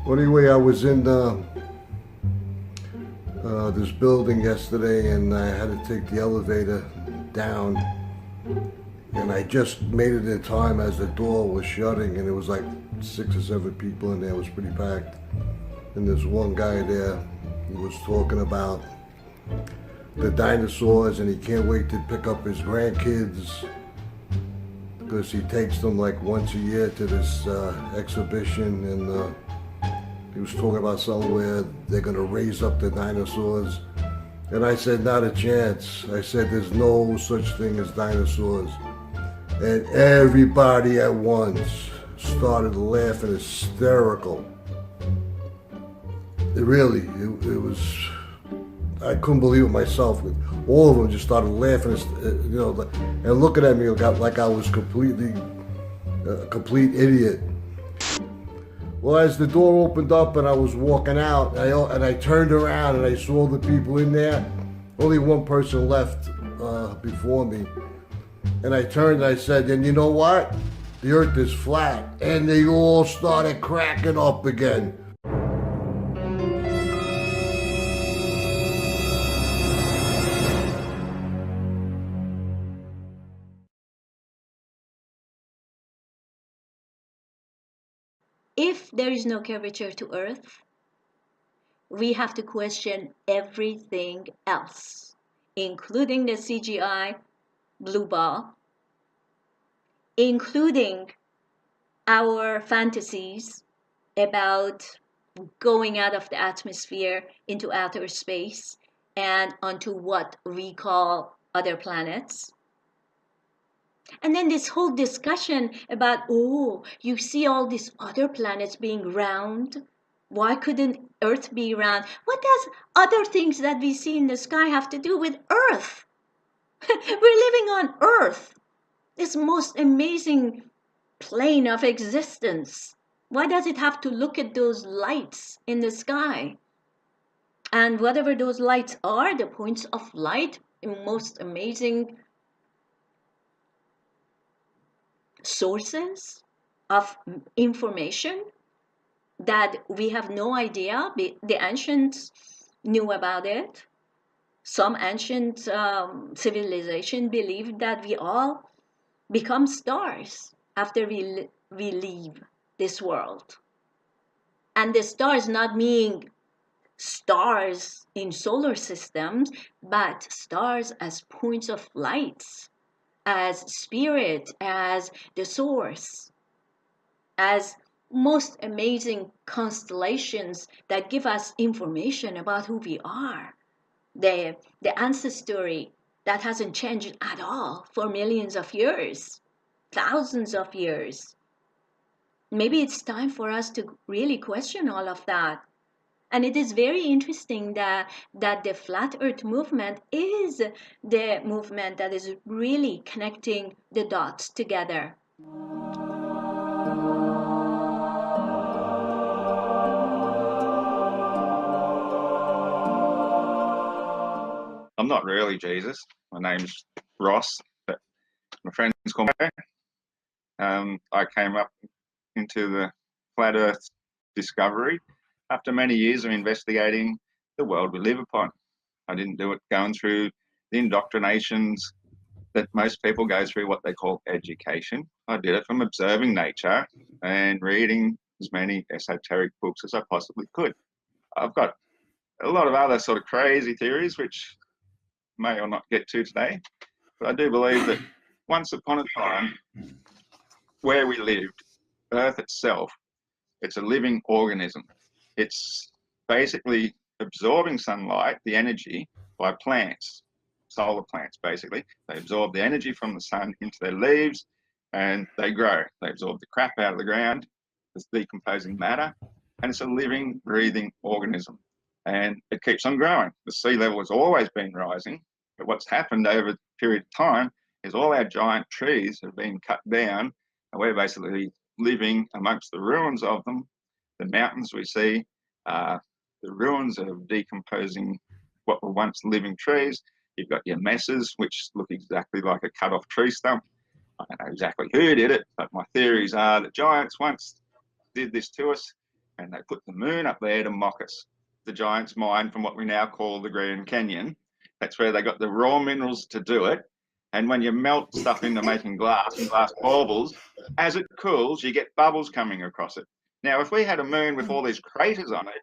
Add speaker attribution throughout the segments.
Speaker 1: Well, anyway, I was in this building yesterday, and I had to take the elevator down, and I just made it in time as the door was shutting, and it was like 6 or 7 people in there. It was pretty packed, and there's one guy there who was talking about the dinosaurs, and he can't wait to pick up his grandkids because he takes them like once a year to this exhibition, and he was talking about somewhere they're going to raise up the dinosaurs. And I said, not a chance. I said, there's no such thing as dinosaurs. And everybody at once started laughing hysterical. It was, I couldn't believe it myself. All of them just started laughing, and looking at me like I was completely, a complete idiot. Well, as the door opened up and I was walking out, and I turned around and I saw the people in there. Only one person left before me. And I turned and I said, and you know what? The earth is flat. And they all started cracking up again.
Speaker 2: If there is no curvature to Earth, we have to question everything else, including the CGI blue ball, including our fantasies about going out of the atmosphere into outer space and onto what we call other planets. And then this whole discussion about, oh, you see all these other planets being round. Why couldn't Earth be round? What does other things that we see in the sky have to do with Earth? We're living on Earth, this most amazing plane of existence. Why does it have to look at those lights in the sky? And whatever those lights are, the points of light, most amazing sources of information that we have no idea. The ancients knew about it. Some ancient civilization believed that we all become stars after we leave this world. And the stars not meaning stars in solar systems, but stars as points of lights, as spirit, as the source, as most amazing constellations that give us information about who we are. The ancestry that hasn't changed at all for millions of years, thousands of years. Maybe it's time for us to really question all of that. And it is very interesting that the flat earth movement is the movement that is really connecting the dots together.
Speaker 3: I'm not really Jesus. My name's Ross, but my friends call me. I came up into the flat earth discovery after many years of investigating the world we live upon. I didn't do it going through the indoctrinations that most people go through, what they call education. I did it from observing nature and reading as many esoteric books as I possibly could. I've got a lot of other sort of crazy theories, which may or not get to today, but I do believe that once upon a time, where we lived, Earth itself, it's a living organism. It's basically absorbing sunlight, the energy, by plants, solar plants basically. They absorb the energy from the sun into their leaves and they grow. They absorb the crap out of the ground, this decomposing matter, and it's a living, breathing organism. And it keeps on growing. The sea level has always been rising, but what's happened over a period of time is all our giant trees have been cut down, and we're basically living amongst the ruins of them. The mountains we see, the ruins of decomposing what were once living trees. You've got your messes, which look exactly like a cut-off tree stump. I don't know exactly who did it, but my theories are that giants once did this to us, and they put the moon up there to mock us. The giants mine from what we now call the Grand Canyon. That's where they got the raw minerals to do it. And when you melt stuff into making glass baubles, as it cools, you get bubbles coming across it. Now, if we had a moon with all these craters on it,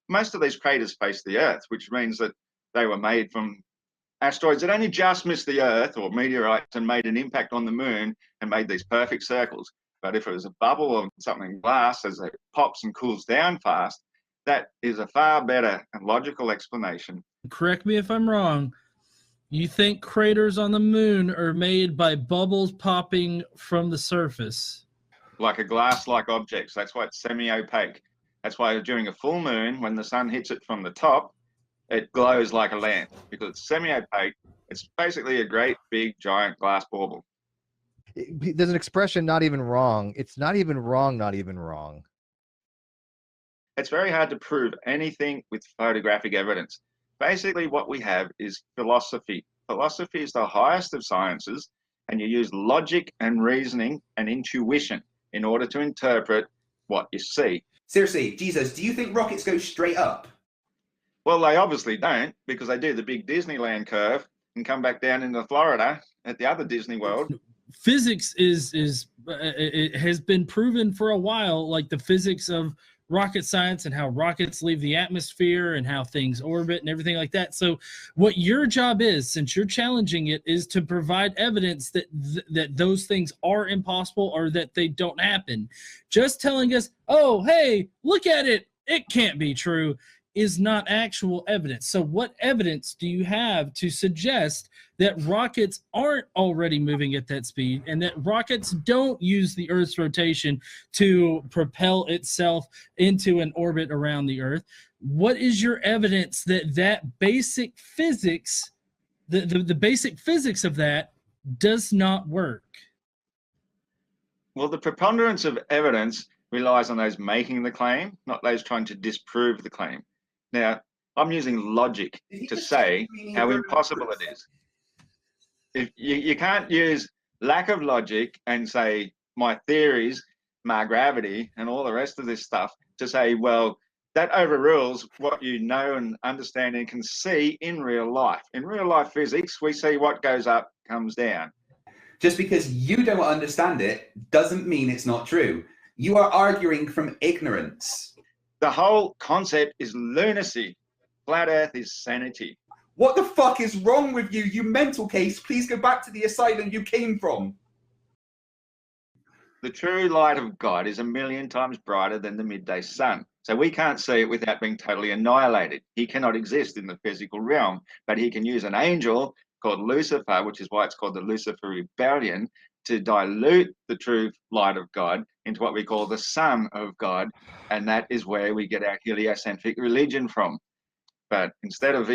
Speaker 3: most of these craters face the Earth, which means that they were made from asteroids that only just missed the Earth or meteorites and made an impact on the moon and made these perfect circles. But if it was a bubble of something glass as it pops and cools down fast, that is a far better and logical explanation.
Speaker 4: Correct me if I'm wrong. You think craters on the moon are made by bubbles popping from the surface?
Speaker 3: Like a glass-like object. So that's why it's semi-opaque. That's why during a full moon, when the sun hits it from the top, it glows like a lamp because it's semi-opaque. It's basically a great, big, giant glass bauble.
Speaker 5: There's an expression, not even wrong. It's not even wrong, not even wrong.
Speaker 3: It's very hard to prove anything with photographic evidence. Basically, what we have is philosophy. Philosophy is the highest of sciences, and you use logic and reasoning and intuition in order to interpret what you see.
Speaker 6: Seriously, Jesus, do you think rockets go straight up?
Speaker 3: Well, they obviously don't, because they do the big Disneyland curve and come back down into Florida at the other Disney World.
Speaker 4: Physics it has been proven for a while, like the physics of rocket science and how rockets leave the atmosphere and how things orbit and everything like that. So what your job is, since you're challenging it, is to provide evidence that that those things are impossible or that they don't happen. Just telling us, oh, hey, look at it, it can't be true, is not actual evidence. So what evidence do you have to suggest that rockets aren't already moving at that speed and that rockets don't use the Earth's rotation to propel itself into an orbit around the Earth? What is your evidence that that basic physics, the basic physics of that does not work?
Speaker 3: Well, the preponderance of evidence relies on those making the claim, not those trying to disprove the claim. Now, I'm using logic to say how impossible it is. If you can't use lack of logic and say my theories, my gravity, and all the rest of this stuff to say, well, that overrules what you know and understand and can see in real life. In real life physics, we see what goes up comes down.
Speaker 6: Just because you don't understand it doesn't mean it's not true. You are arguing from ignorance.
Speaker 3: The whole concept is lunacy. Flat Earth is sanity.
Speaker 6: What the fuck is wrong with you, you mental case? Please go back to the asylum you came from.
Speaker 3: The true light of God is 1,000,000 times brighter than the midday sun. So we can't see it without being totally annihilated. He cannot exist in the physical realm, but he can use an angel called Lucifer, which is why it's called the Lucifer Rebellion, to dilute the true light of God into what we call the Son of God. And that is where we get our heliocentric religion from. But instead of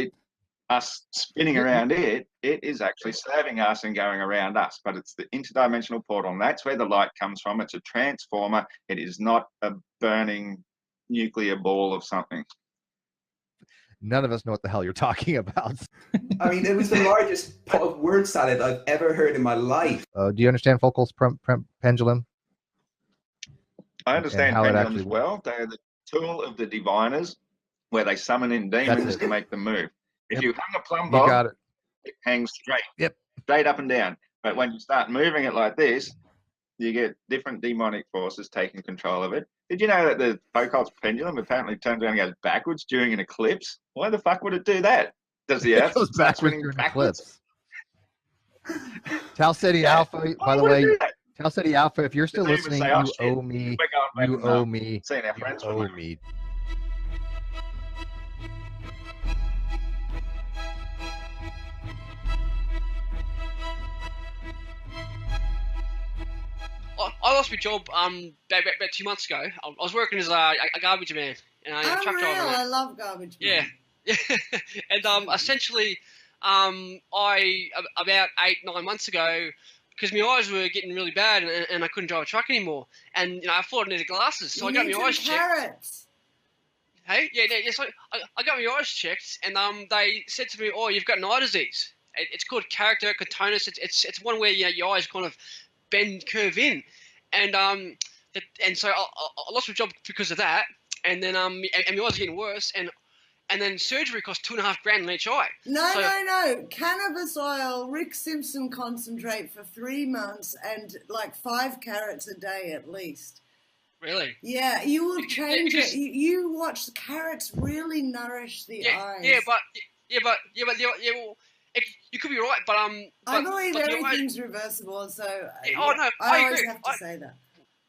Speaker 3: us spinning around it is actually serving us and going around us. But it's the interdimensional portal, and that's where the light comes from. It's a transformer. It is not a burning nuclear ball of something.
Speaker 5: None of us know what the hell you're talking about.
Speaker 6: I mean, it was the largest pot of word salad I've ever heard in my life.
Speaker 5: Do you understand Foucault's pendulum?
Speaker 3: I understand
Speaker 5: how it
Speaker 3: pendulums
Speaker 5: actually
Speaker 3: well. They're the tool of the diviners, where they summon in demons to make them move. If you hang a plumb bob,
Speaker 5: You got it.
Speaker 3: it hangs straight.
Speaker 5: Yep.
Speaker 3: Straight up and down. But when you start moving it like this, you get different demonic forces taking control of it. Did you know that the Foucault's pendulum apparently turns around and goes backwards during an eclipse? Why the fuck would it do that? Does the Earth
Speaker 5: It goes
Speaker 3: start
Speaker 5: backwards
Speaker 3: spinning
Speaker 5: during
Speaker 3: backwards?
Speaker 5: eclipse. Tau Ceti
Speaker 3: Yeah.
Speaker 5: Alpha,
Speaker 3: Why
Speaker 5: by the
Speaker 3: would it
Speaker 5: way,
Speaker 3: do that?
Speaker 5: Tau Ceti Alpha, if you're still
Speaker 3: They even
Speaker 5: listening,
Speaker 3: say, "Oh,
Speaker 5: you
Speaker 3: shit,
Speaker 5: owe me.
Speaker 3: we're going back
Speaker 5: You
Speaker 3: and,
Speaker 5: owe me.
Speaker 3: seeing our
Speaker 5: You
Speaker 3: friends
Speaker 5: owe
Speaker 3: for
Speaker 5: me.
Speaker 7: I lost my job about 2 months ago. I was working as a garbage man and a truck driver.
Speaker 8: I love garbage.
Speaker 7: Yeah, yeah. And essentially, I about 8-9 months ago, because my eyes were getting really bad and I couldn't drive a truck anymore, and I thought I needed glasses, so I got my eyes checked.
Speaker 8: Carrots.
Speaker 7: Hey, yeah. So I got my eyes checked, and they said to me, "Oh, you've got an eye disease. It's called keratoconus. It's one where your eyes kind of curve in, and so I lost my job because of that. and then and my eyes are getting worse, and then surgery costs $2,500 in each eye.
Speaker 8: No. Cannabis oil, Rick Simpson concentrate for 3 months and like 5 carrots a day at least.
Speaker 7: Really?
Speaker 8: Yeah, you will change it. You watch, the carrots really nourish the eyes.
Speaker 7: Well, you could be right, but
Speaker 8: I believe
Speaker 7: but
Speaker 8: everything's reversible, so
Speaker 7: I
Speaker 8: always
Speaker 7: agree.
Speaker 8: have to say that.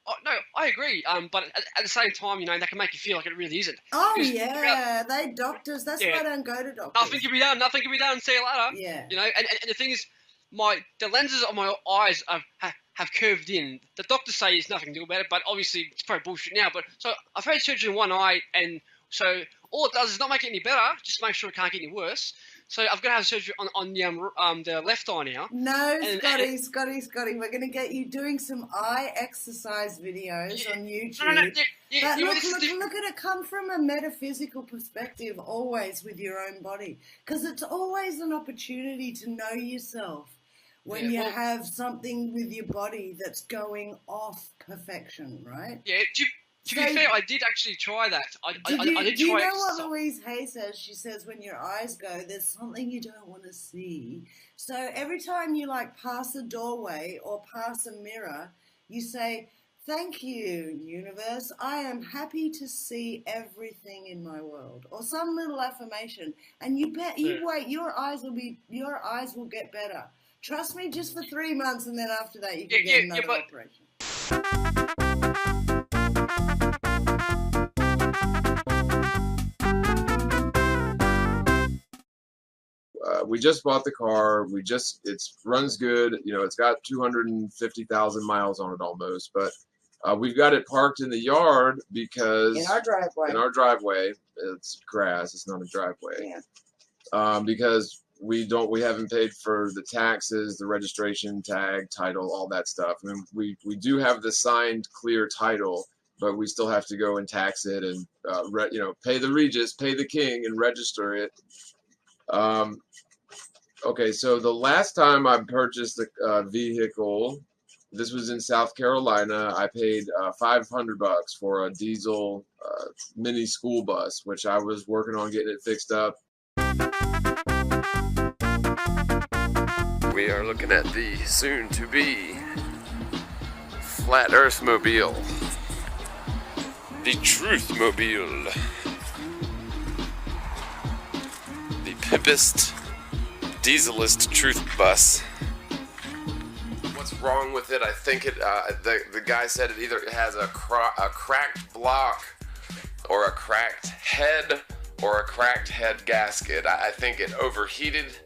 Speaker 7: Oh, no, I agree. But at the same time, you know, that can make you feel like it really isn't.
Speaker 8: Oh
Speaker 7: Because
Speaker 8: yeah, they doctors. That's why I don't go to doctors.
Speaker 7: nothing can be done. Nothing can be done. See you later.
Speaker 8: Yeah.
Speaker 7: You know, and the thing is, the lenses of my eyes have curved in. The doctors say there's nothing to do about it, but obviously it's probably bullshit now. But so I've had surgery in one eye, and so all it does is not make it any better, just make sure it can't get any worse. So I've got to have surgery on the left eye now.
Speaker 8: No, Scotty, we're going to get you doing some eye exercise videos on YouTube.
Speaker 7: No,
Speaker 8: but look at it come from a metaphysical perspective always with your own body. Because it's always an opportunity to know yourself when you have something with your body that's going off perfection, right?
Speaker 7: Yeah, to be fair, I did actually try that.
Speaker 8: Do you know what Louise Hay says? She says when your eyes go, there's something you don't want to see. So every time you like pass a doorway or pass a mirror, you say, "Thank you, universe. I am happy to see everything in my world," or some little affirmation. And you wait, your eyes will get better. Trust me, just for 3 months, and then after that you can get another operation.
Speaker 9: We just bought the car. It runs good. You know, it's got 250,000 miles on it almost, but we've got it parked in the yard because
Speaker 8: In our driveway.
Speaker 9: It's grass. It's not a driveway. Yeah. Because we haven't paid for the taxes, the registration tag, title, all that stuff. I mean, we do have the signed clear title, but we still have to go and tax it and pay the Regis, pay the king, and register it. Okay, so the last time I purchased a vehicle, this was in South Carolina. I paid $500 for a diesel mini school bus, which I was working on getting it fixed up. We are looking at the soon-to-be Flat Earth Mobile, the Truth Mobile, the pimpest, dieselist truth bus. What's wrong with it? I think the guy said it either has a cracked block or a cracked head or a cracked head gasket. I think it overheated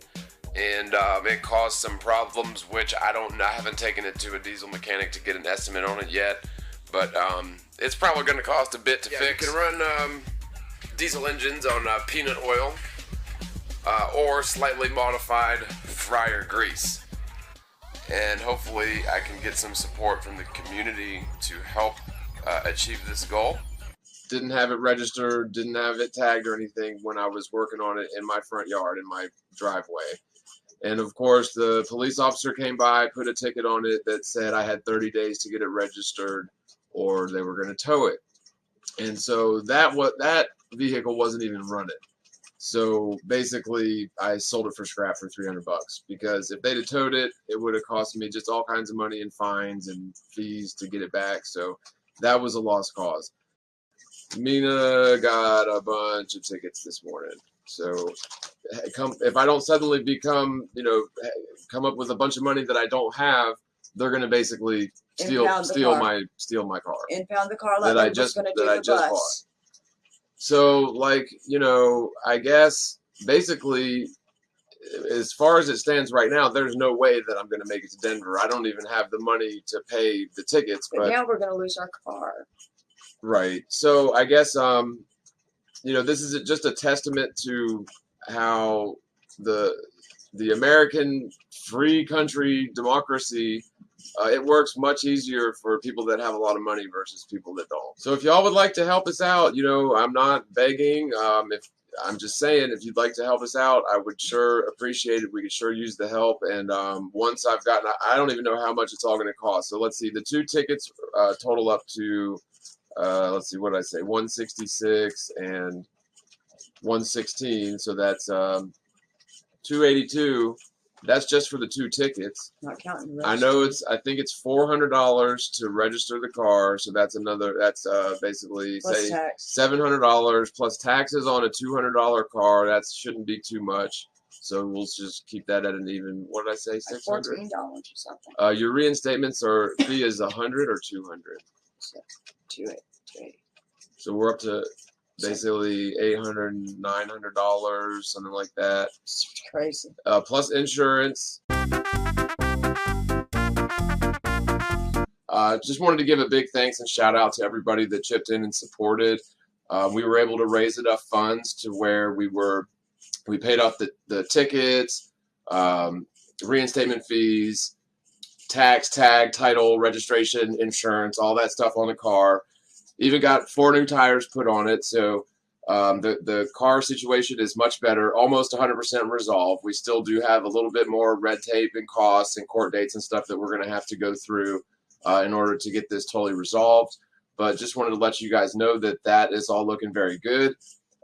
Speaker 9: and it caused some problems, which I haven't taken it to a diesel mechanic to get an estimate on it yet, but it's probably going to cost a bit to fix. You can run diesel engines on peanut oil or slightly modified fryer grease, and hopefully I can get some support from the community to help achieve this goal. Didn't have it registered, didn't have it tagged or anything when I was working on it in my front yard, in my driveway. And of course, the police officer came by, put a ticket on it that said I had 30 days to get it registered or they were going to tow it. And so that vehicle wasn't even running. So basically, I sold it for scrap for $300 because if they'd have towed it, it would have cost me just all kinds of money in fines and fees to get it back. So that was a lost cause. Mina got a bunch of tickets this morning. So if I don't suddenly come up with a bunch of money that I don't have, they're going to basically steal my car.
Speaker 8: Impound the car
Speaker 9: that I just bought. So, I guess basically, as far as it stands right now, there's no way that I'm going to make it to Denver. I don't even have the money to pay the tickets. But
Speaker 8: now we're going to lose our car.
Speaker 9: Right. So I guess, this is just a testament to how the American free country democracy, it works much easier for people that have a lot of money versus people that don't. So if y'all would like to help us out, I'm not begging. I'm just saying, if you'd like to help us out, I would sure appreciate it. We could sure use the help. And once I've gotten, I don't even know how much it's all going to cost. So let's see, the 2 tickets total up to let's see, what did I say? 166 and 116. So that's 282. That's just for the 2 tickets.
Speaker 10: Not counting the
Speaker 9: I know I think it's $400 to register the car. So that's basically
Speaker 10: plus
Speaker 9: say
Speaker 10: tax.
Speaker 9: $700 plus taxes on a $200 car. That shouldn't be too much. So we'll just keep that at an even, what did I say, 600?
Speaker 10: $14 or something.
Speaker 9: Your reinstatements fee is 100 or 200.
Speaker 10: So, 280.
Speaker 9: So we're up to basically $800, $900, something like that.
Speaker 10: It's crazy.
Speaker 9: Plus insurance. Just wanted to give a big thanks and shout out to everybody that chipped in and supported. We were able to raise enough funds to where we paid off the tickets, reinstatement fees, tax, tag, title, registration, insurance, all that stuff on the car. Even got 4 new tires put on it. So the car situation is much better, almost 100% resolved. We still do have a little bit more red tape and costs and court dates and stuff that we're going to have to go through in order to get this totally resolved. But just wanted to let you guys know that is all looking very good.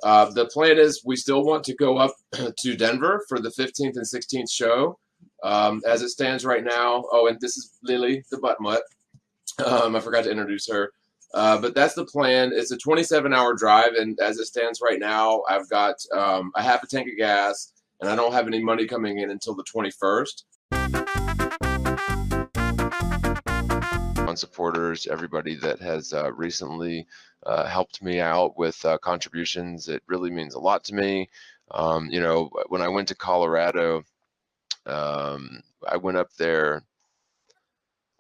Speaker 9: The plan is we still want to go up to Denver for the 15th and 16th show. As it stands right now, oh, and this is Lily, the butt mutt. I forgot to introduce her. But that's the plan. It's a 27-hour drive, and as it stands right now, I've got a half a tank of gas, and I don't have any money coming in until the 21st. On supporters, everybody that has recently helped me out with contributions, it really means a lot to me. You know, when I went to Colorado, I went up there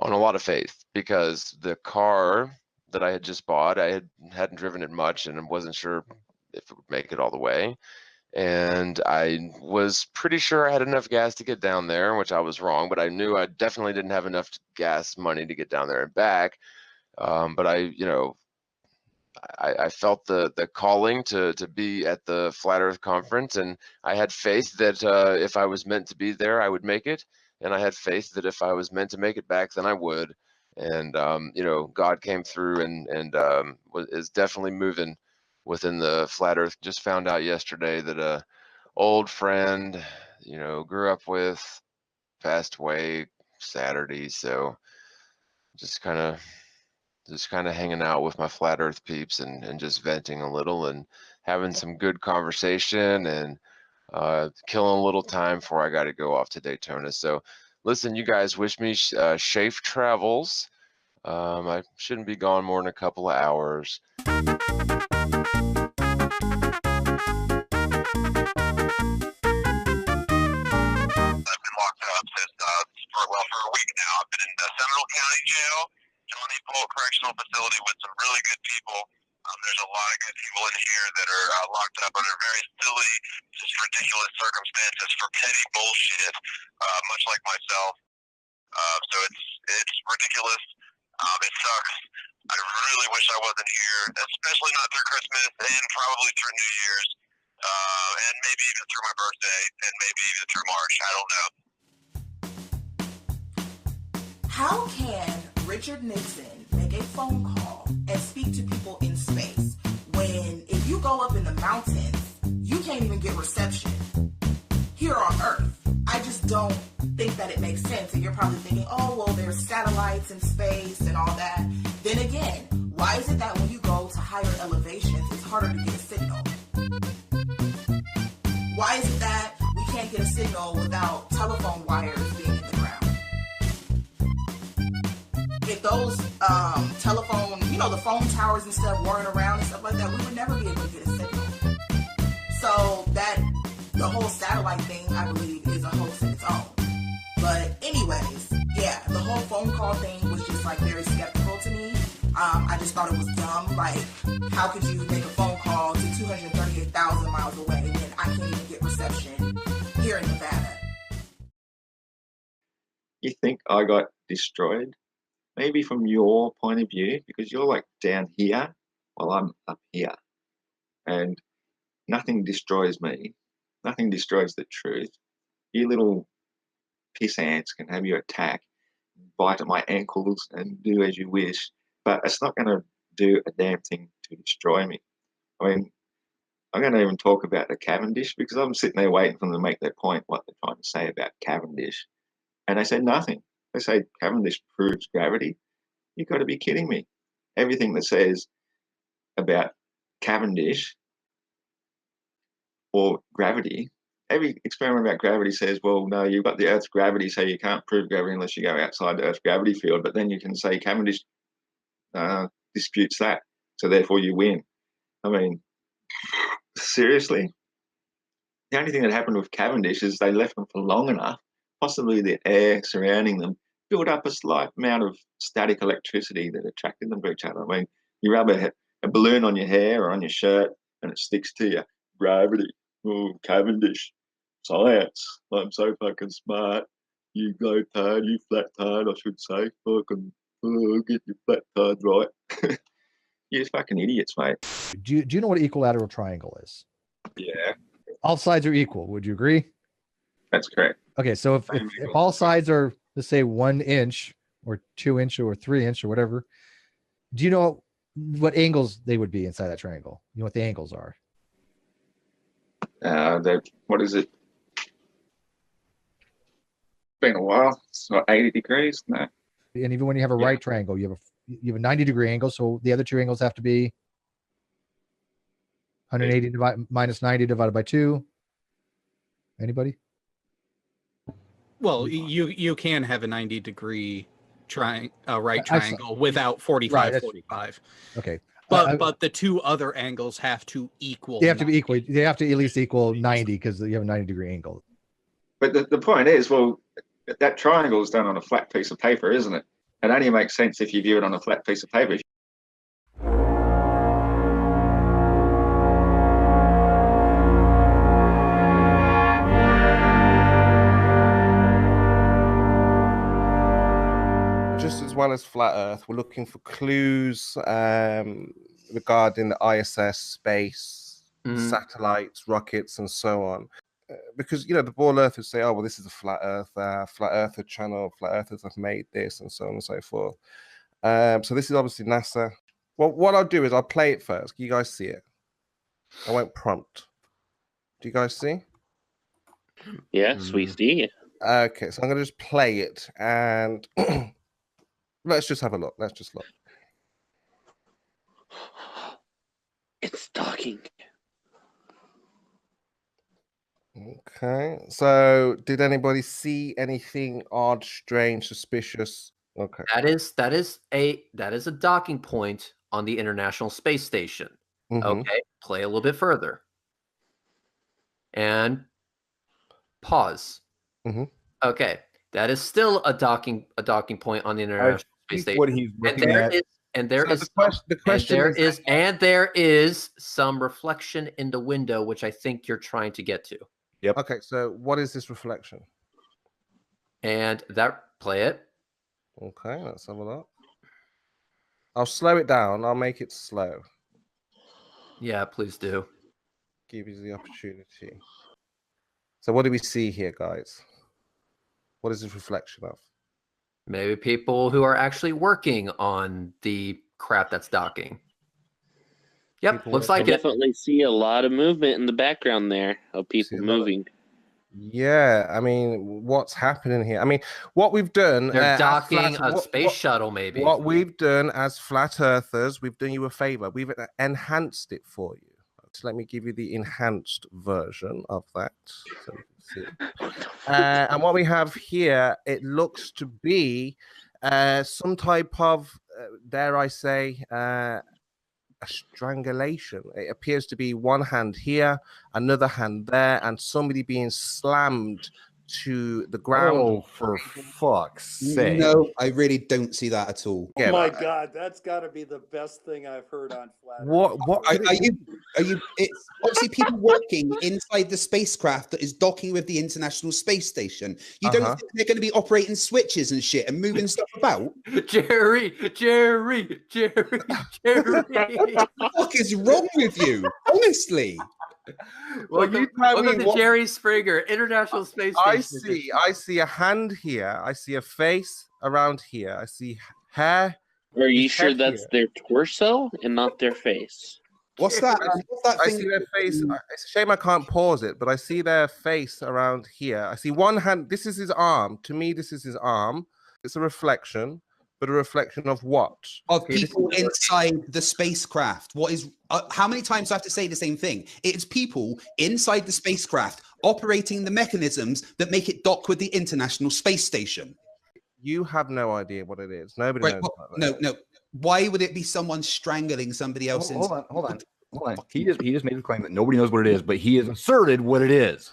Speaker 9: on a lot of faith because the car that I had just bought, I hadn't driven it much and wasn't sure if it would make it all the way. And I was pretty sure I had enough gas to get down there, which I was wrong, but I knew I definitely didn't have enough gas money to get down there and back. But I felt the calling to be at the Flat Earth Conference, and I had faith that if I was meant to be there, I would make it. And I had faith that if I was meant to make it back, then I would. And you know, God came through and is definitely moving within the Flat Earth. Just found out yesterday that a old friend, you know, grew up with, passed away Saturday. So just kind of hanging out with my Flat Earth peeps and just venting a little and having some good conversation and killing a little time before I got to go off to Daytona. So listen, you guys, wish me safe travels. I shouldn't be gone more than a couple of hours.
Speaker 11: For a week now. I've been in the Seminole County Jail, Johnny Polk Correctional Facility with some really good people. There's a lot of good people in here that are locked up under very silly, just ridiculous circumstances for petty bullshit, much like myself. So it's ridiculous. It sucks. I really wish I wasn't here, especially not through Christmas and probably through New Year's, and maybe even through my birthday, and maybe even through March. I don't know.
Speaker 12: How can Richard Nixon make a phone call and speak to people in space when if you go up in the mountains, you can't even get reception here on Earth? I just don't think that it makes sense. And you're probably thinking, oh, well, there's satellites in space and all that. Then again, why is it that when you go to higher elevations, it's harder to get a signal? Why is it that we can't get a signal without telephone wires being in the ground? If those telephone, you know, the phone towers and stuff weren't around and stuff like that, we would never be able to get a signal. So that, the whole satellite thing, I believe, is a hoax in its own. But anyways, yeah, the whole phone call thing was just like very skeptical to me. I just thought it was dumb. Like, how could you make a phone call to 238,000 miles away when I can't even get reception here in Nevada?
Speaker 3: You think I got destroyed? Maybe from your point of view, because you're like down here while I'm up here. And nothing destroys me. Nothing destroys the truth. You little piss ants can have your attack, bite at my ankles and do as you wish. But it's not going to do a damn thing to destroy me. I mean, I'm going to even talk about the Cavendish because I'm sitting there waiting for them to make their point, what they're trying to say about Cavendish. And they said nothing. They say Cavendish proves gravity. You've got to be kidding me. Everything that says about Cavendish or gravity, every experiment about gravity says, well, no, you've got the Earth's gravity, so you can't prove gravity unless you go outside the Earth's gravity field. But then you can say Cavendish disputes that, so therefore you win. I mean, seriously? The only thing that happened with Cavendish is they left them for long enough, possibly the air surrounding them built up a slight amount of static electricity that attracted them to each other. I mean, you rub a balloon on your hair or on your shirt and it sticks to you. Gravity. Oh, Cavendish. Science. I'm so fucking smart. You glow tard, you flat tard, I should say. Fucking get your flat tard right. You're fucking idiots, mate.
Speaker 5: Do you know what an equilateral triangle is?
Speaker 3: Yeah.
Speaker 5: All sides are equal. Would you agree?
Speaker 3: That's correct.
Speaker 5: Okay, so if all sides are, let's say, 1 inch or 2 inch or 3 inch or whatever, do you know what angles they would be inside that triangle? You know what the angles are?
Speaker 3: What is it? It's been a while. It's not 80 degrees. No.
Speaker 5: And even when you have a right triangle, you have a 90-degree angle, so the other two angles have to be 180 minus 90 divided by 2. Anybody?
Speaker 13: Well, you can have a 90-degree right triangle without 45, 45.
Speaker 5: Okay.
Speaker 13: But the two other angles have to equal.
Speaker 5: They have to be equal. They have to at least equal 90 because you have a 90-degree angle.
Speaker 3: But the point is, well, that triangle is done on a flat piece of paper, isn't it? It only makes sense if you view it on a flat piece of paper.
Speaker 14: Just as well as flat Earth, we're looking for clues regarding the ISS, space, satellites, rockets, and so on. Because, you know, the ball earthers say, oh, well, this is a flat Earth, flat Earther channel, flat Earthers have made this, and so on and so forth. So this is obviously NASA. Well, what I'll do is I'll play it first. Can you guys see it? I won't prompt. Do you guys see?
Speaker 15: Yes, we see.
Speaker 14: Okay, so I'm going to just play it, and let's just have a look. Let's just look.
Speaker 15: It's talking.
Speaker 14: Okay, so did anybody see anything odd, strange, suspicious? Okay,
Speaker 16: that is a docking point on the International Space Station. Okay, play a little bit further and pause. Okay, that is still a docking point on the International Space Station.
Speaker 14: What he's looking at.
Speaker 16: And there is some reflection in the window, which I think you're trying to get to.
Speaker 14: Yep. Okay, so what is this reflection?
Speaker 16: And play it.
Speaker 14: Okay, let's have a look. I'll slow it down. I'll make it slow.
Speaker 16: Yeah, please do.
Speaker 14: Give you the opportunity. So what do we see here, guys? What is this reflection of?
Speaker 16: Maybe people who are actually working on the crap that's docking. Yep, looks like
Speaker 15: I definitely see a lot of movement in the background there of people moving.
Speaker 14: Yeah, I mean, what's happening here? I mean, what we've done...
Speaker 16: They're docking a space shuttle, maybe.
Speaker 14: What we've done as flat earthers, we've done you a favor. We've enhanced it for you. So let me give you the enhanced version of that. So you can see. And what we have here, it looks to be some type of, dare I say, a strangulation. It appears to be one hand here, another hand there, and somebody being slammed to the ground.
Speaker 17: Oh, for fuck's sake.
Speaker 18: No, I really don't see that at all.
Speaker 17: Oh my God, that's got to be the best thing I've heard on Flat.
Speaker 14: What
Speaker 18: are you? It's obviously people working inside the spacecraft that is docking with the International Space Station. You don't think they're going to be operating switches and shit and moving stuff about?
Speaker 16: Jerry.
Speaker 18: What the fuck is wrong with you? Honestly.
Speaker 16: Welcome to Jerry Springer, International Space Station.
Speaker 14: I see a hand here. I see a face around here. I see hair
Speaker 15: Are you
Speaker 14: His
Speaker 15: sure
Speaker 14: head
Speaker 15: that's
Speaker 14: here.
Speaker 15: their torso and not their face?
Speaker 18: What's that? What's that
Speaker 14: I
Speaker 18: thing?
Speaker 14: see their face. It's a shame I can't pause it, but I see their face around here. I see one hand. This is his arm. To me, this is his arm. It's a reflection, but a reflection of what?
Speaker 18: Of people inside the spacecraft. What is? How many times do I have to say the same thing? It's people inside the spacecraft operating the mechanisms that make it dock with the International Space Station.
Speaker 14: You have no idea what it is. Nobody
Speaker 18: Right?
Speaker 14: knows.
Speaker 18: Well,
Speaker 14: what that is.
Speaker 18: no. Why would it be someone strangling somebody else?
Speaker 19: Hold on. He just made the claim that nobody knows what it is, but he has asserted what it is.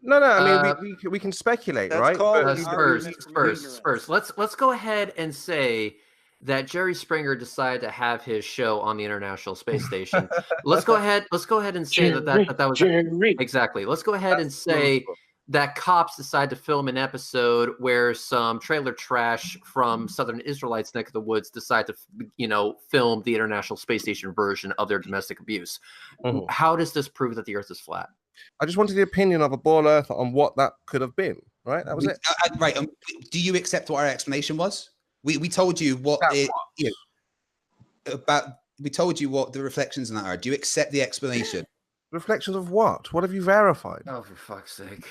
Speaker 14: No. I mean, we can speculate,
Speaker 17: That's
Speaker 14: right?
Speaker 17: called
Speaker 14: But
Speaker 16: Spurs. Let's go ahead and say that Jerry Springer decided to have his show on the International Space Station. Let's go ahead and say that was
Speaker 15: Jerry.
Speaker 16: Exactly. Let's go ahead and say that cops decide to film an episode where some trailer trash from Southern Israelites neck of the woods decide to, film the International Space Station version of their domestic abuse. How does this prove that the Earth is flat?
Speaker 14: I just wanted the opinion of a ball earther on what that could have been. Right, that was it.
Speaker 18: Right. Do you accept what our explanation was? We told you what we told you what the reflections on that are. Do you accept the explanation?
Speaker 14: Reflections of what? What have you verified?
Speaker 16: Oh, for fuck's sake.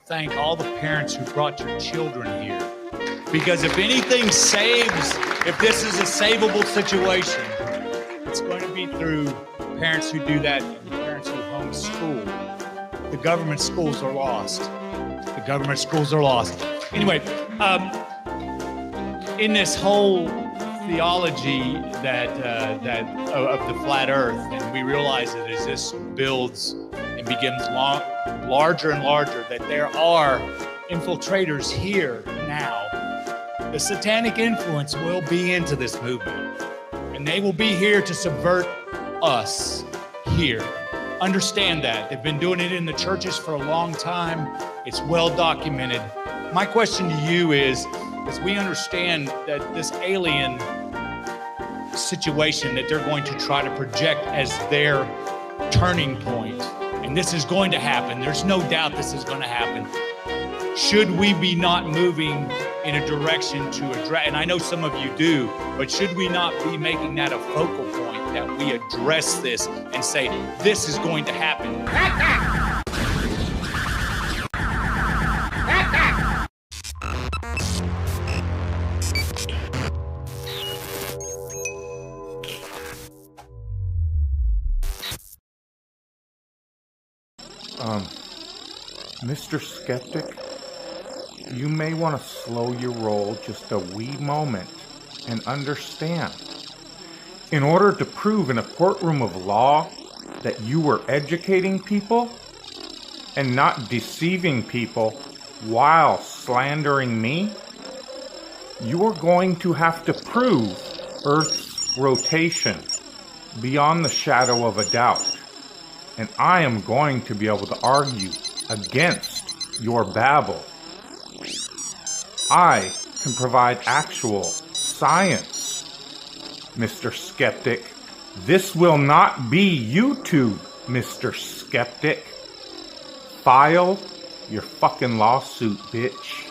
Speaker 20: Thank all the parents who brought your children here. Because if anything saves, if this is a savable situation, it's going to be through parents who do that and parents who homeschool. The government schools are lost. The government schools are lost. Anyway, in this whole theology that of the flat Earth, and we realize that as this builds and becomes larger and larger, that there are infiltrators here now. The satanic influence will be into this movement, and they will be here to subvert us here. Understand that. They've been doing it in the churches for a long time. It's well documented. My question to you is we understand that this alien situation that they're going to try to project as their turning point, and this is going to happen. There's no doubt this is going to happen. Should we be not moving in a direction to address, and I know some of you do, but should we not be making that a focal point, that we address this and say, this is going to happen?
Speaker 21: Mr. Skeptic, you may want to slow your roll just a wee moment and understand. In order to prove in a courtroom of law that you were educating people and not deceiving people while slandering me, you are going to have to prove Earth's rotation beyond the shadow of a doubt. And I am going to be able to argue against your babble. I can provide actual science, Mr. Skeptic. This will not be YouTube, Mr. Skeptic. File your fucking lawsuit, bitch.